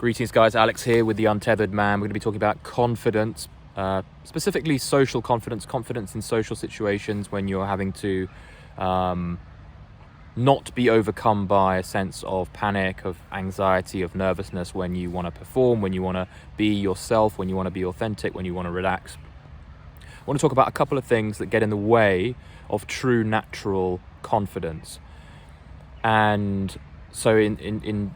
Greetings guys, Alex here with The Untethered Man. We're going to be talking about confidence, specifically social confidence, confidence in social situations when you're having to not be overcome by a sense of panic, of anxiety, of nervousness when you want to perform, when you want to be yourself, when you want to be authentic, when you want to relax. I want to talk about a couple of things that get in the way of true natural confidence. And so in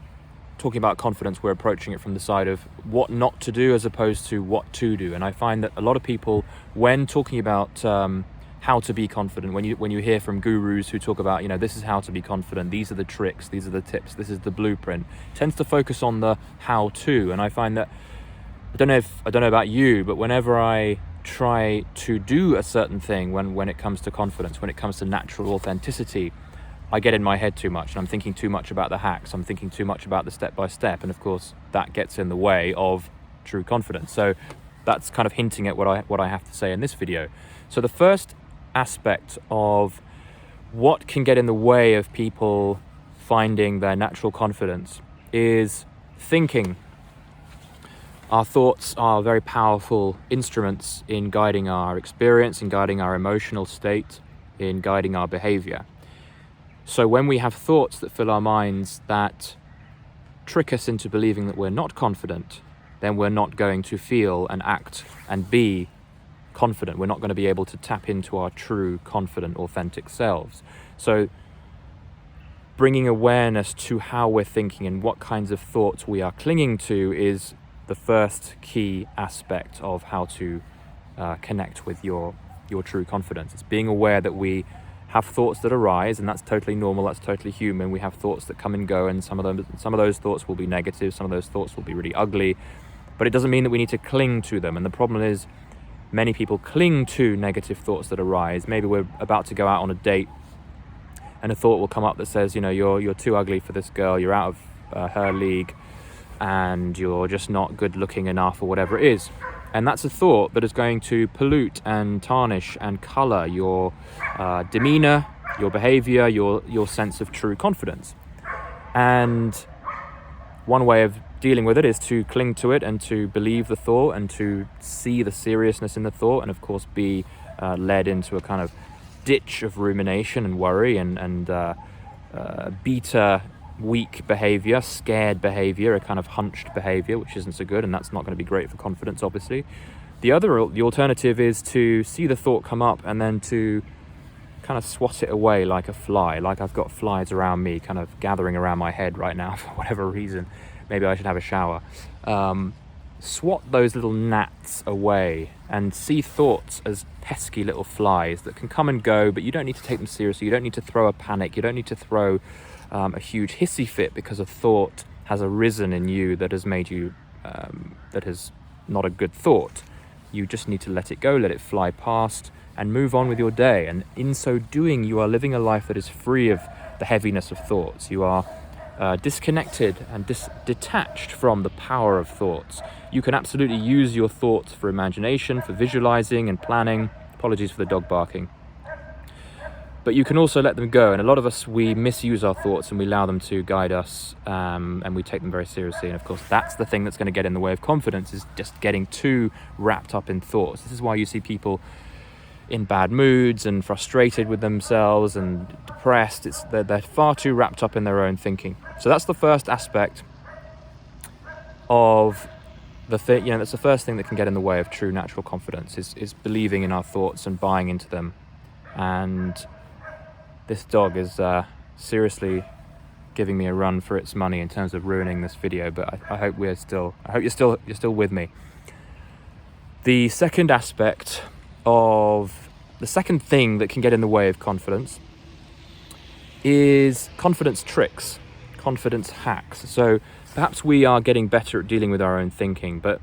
talking about confidence, we're approaching it from the side of what not to do as opposed to what to do. And I find that a lot of people, when talking about how to be confident, when you hear from gurus who talk about, this is how to be confident, these are the tricks, these are the tips, this is the blueprint, tends to focus on the how to. And I find that, I don't know about you, but whenever I try to do a certain thing, when it comes to confidence, when it comes to natural authenticity, I get in my head too much and I'm thinking too much about the hacks, I'm thinking too much about the step-by-step, and of course that gets in the way of true confidence. So that's kind of hinting at what I have to say in this video. So the first aspect of what can get in the way of people finding their natural confidence is thinking. Our thoughts are very powerful instruments in guiding our experience, in guiding our emotional state, in guiding our behavior. So when we have thoughts that fill our minds that trick us into believing that we're not confident, then we're not going to feel and act and be confident. We're not going to be able to tap into our true, confident, authentic selves. So bringing awareness to how we're thinking and what kinds of thoughts we are clinging to is the first key aspect of how to connect with your true confidence. It's being aware that we have thoughts that arise, and that's totally normal, that's totally human. We have thoughts that come and go, and some of those thoughts will be negative, some of those thoughts will be really ugly, but it doesn't mean that we need to cling to them. And the problem is many people cling to negative thoughts that arise. Maybe we're about to go out on a date and a thought will come up that says, you're too ugly for this girl, you're out of her league, and you're just not good looking enough, or whatever it is. And that's a thought that is going to pollute and tarnish and color your demeanor, your behavior, your sense of true confidence. And one way of dealing with it is to cling to it and to believe the thought and to see the seriousness in the thought, and of course be led into a kind of ditch of rumination and worry and beta weak behavior, scared behavior, a kind of hunched behavior, which isn't so good, and that's not going to be great for confidence, obviously. The alternative is to see the thought come up and then to kind of swat it away like a fly, like I've got flies around me kind of gathering around my head right now for whatever reason. Maybe I should have a shower. Swat those little gnats away and see thoughts as pesky little flies that can come and go, but you don't need to take them seriously. You don't need to throw a panic. You don't need to throw a huge hissy fit because a thought has arisen in you that has made you, that is not a good thought. You just need to let it go, let it fly past, and move on with your day. And in so doing, you are living a life that is free of the heaviness of thoughts. You are disconnected and detached from the power of thoughts. You can absolutely use your thoughts for imagination, for visualizing and planning. Apologies for the dog barking. But you can also let them go, and a lot of us, we misuse our thoughts and we allow them to guide us, and we take them very seriously. And of course, that's the thing that's going to get in the way of confidence, is just getting too wrapped up in thoughts. This is why you see people in bad moods and frustrated with themselves and depressed. They're far too wrapped up in their own thinking. So that's the first aspect of the thing. That's the first thing that can get in the way of true natural confidence, is believing in our thoughts and buying into them. And this dog is seriously giving me a run for its money in terms of ruining this video, but I hope you're still with me. The second aspect of the second thing that can get in the way of confidence is confidence tricks, confidence hacks. So perhaps we are getting better at dealing with our own thinking, but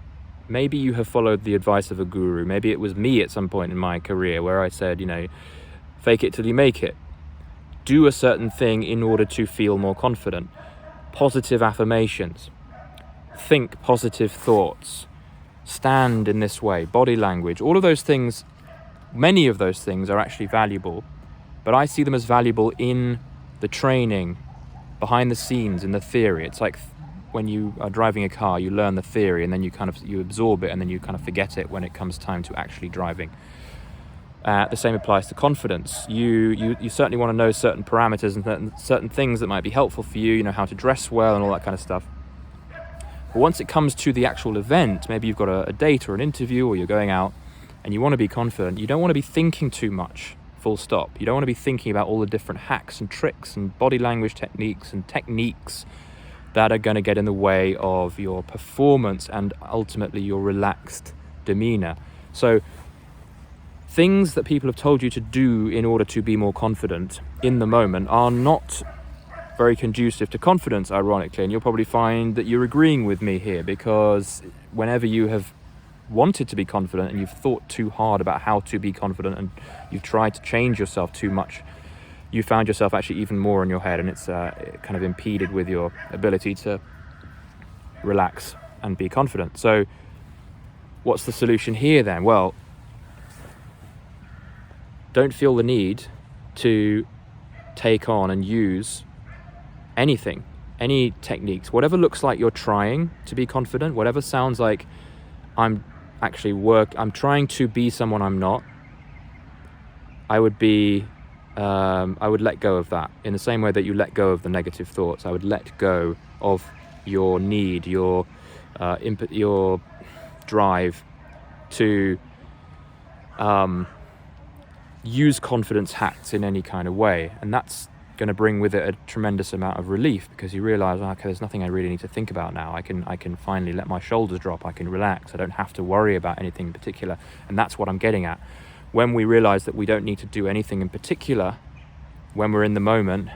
maybe you have followed the advice of a guru. Maybe it was me at some point in my career where I said, fake it till you make it. Do a certain thing in order to feel more confident. Positive affirmations. Think positive thoughts. Stand in this way. Body language. All of those things, many of those things are actually valuable, but I see them as valuable in the training, behind the scenes, in the theory. It's like when you are driving a car, you learn the theory and then you absorb it and then you kind of forget it when it comes time to actually driving. The same applies to confidence. You certainly want to know certain parameters and certain things that might be helpful for you, how to dress well and all that kind of stuff. But once it comes to the actual event, maybe you've got a date or an interview, or you're going out and you want to be confident, you don't want to be thinking too much, full stop. You don't want to be thinking about all the different hacks and tricks and body language techniques that are going to get in the way of your performance and ultimately your relaxed demeanor. So things that people have told you to do in order to be more confident in the moment are not very conducive to confidence, ironically, and you'll probably find that you're agreeing with me here, because whenever you have wanted to be confident and you've thought too hard about how to be confident and you've tried to change yourself too much, you found yourself actually even more in your head, and it's kind of impeded with your ability to relax and be confident. So what's the solution here then? Well, don't feel the need to take on and use anything, any techniques, whatever looks like you're trying to be confident, whatever sounds like I'm trying to be someone I'm not. I would let go of that in the same way that you let go of the negative thoughts. I would let go of your need, your drive to use confidence hacks in any kind of way, and that's going to bring with it a tremendous amount of relief, because you realize, okay, there's nothing I really need to think about now. I can finally let my shoulders drop. I can relax. I don't have to worry about anything in particular. And that's what I'm getting at. When we realize that we don't need to do anything in particular when we're in the moment,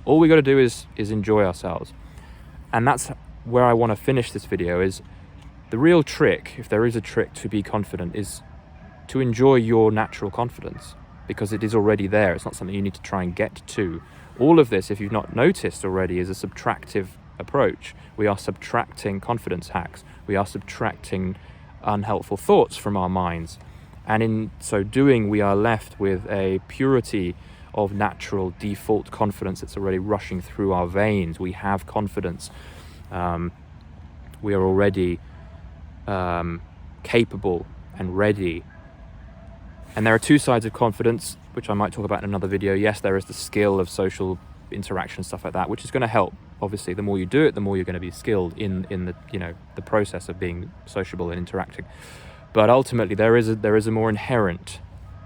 all we got to do is enjoy ourselves. And that's where I want to finish this video. Is the real trick, if there is a trick to be confident, is to enjoy your natural confidence, because it is already there. It's not something you need to try and get to. All of this, if you've not noticed already, is a subtractive approach. We are subtracting confidence hacks. We are subtracting unhelpful thoughts from our minds. And in so doing, we are left with a purity of natural default confidence that's already rushing through our veins. We have confidence. We are already capable and ready. And there are two sides of confidence, which I might talk about in another video. Yes, there is the skill of social interaction, stuff like that, which is going to help. Obviously, the more you do it, the more you're going to be skilled in the process of being sociable and interacting. But ultimately, there is a more inherent,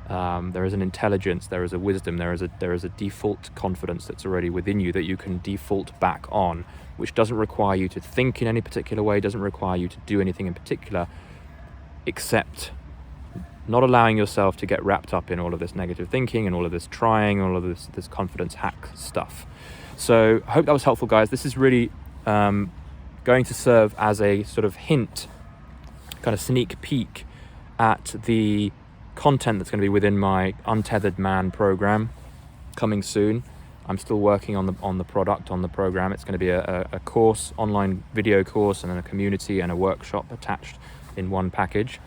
there is an intelligence, there is a wisdom, there is a default confidence that's already within you that you can default back on, which doesn't require you to think in any particular way, doesn't require you to do anything in particular, except not allowing yourself to get wrapped up in all of this negative thinking and all of this trying, all of this confidence hack stuff. So I hope that was helpful, guys. This is really going to serve as a sort of hint, kind of sneak peek at the content that's going to be within my Untethered Man program coming soon. I'm still working on the product, on the program. It's going to be a course, online video course, and then a community and a workshop attached in one package.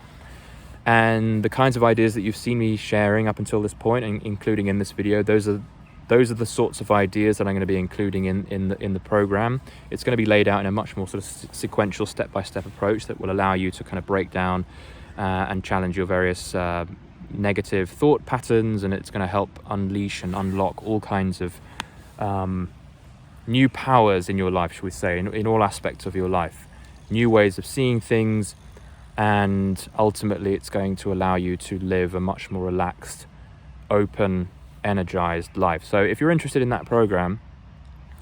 And the kinds of ideas that you've seen me sharing up until this point, including in this video, those are the sorts of ideas that I'm going to be including in the program. It's going to be laid out in a much more sort of sequential, step-by-step approach that will allow you to kind of break down and challenge your various negative thought patterns, and it's going to help unleash and unlock all kinds of new powers in your life, shall we say, in all aspects of your life, new ways of seeing things. And ultimately, it's going to allow you to live a much more relaxed, open, energized life. So if you're interested in that program,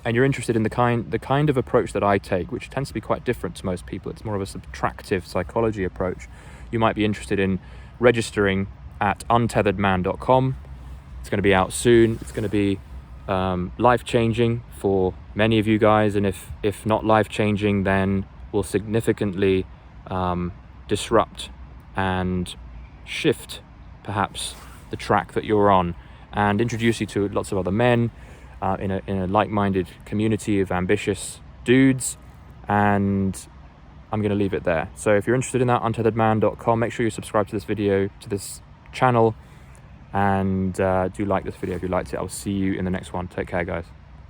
and you're interested in the kind of approach that I take, which tends to be quite different to most people, it's more of a subtractive psychology approach, you might be interested in registering at untetheredman.com. It's going to be out soon. It's going to be life-changing for many of you guys, and if not life-changing, then will significantly disrupt and shift perhaps the track that you're on, and introduce you to lots of other men in a like-minded community of ambitious dudes. And I'm going to leave it there. So if you're interested in that, untetheredman.com, make sure you subscribe to this video, to this channel, and do like this video if you liked it. I'll see you in the next one. Take care, guys.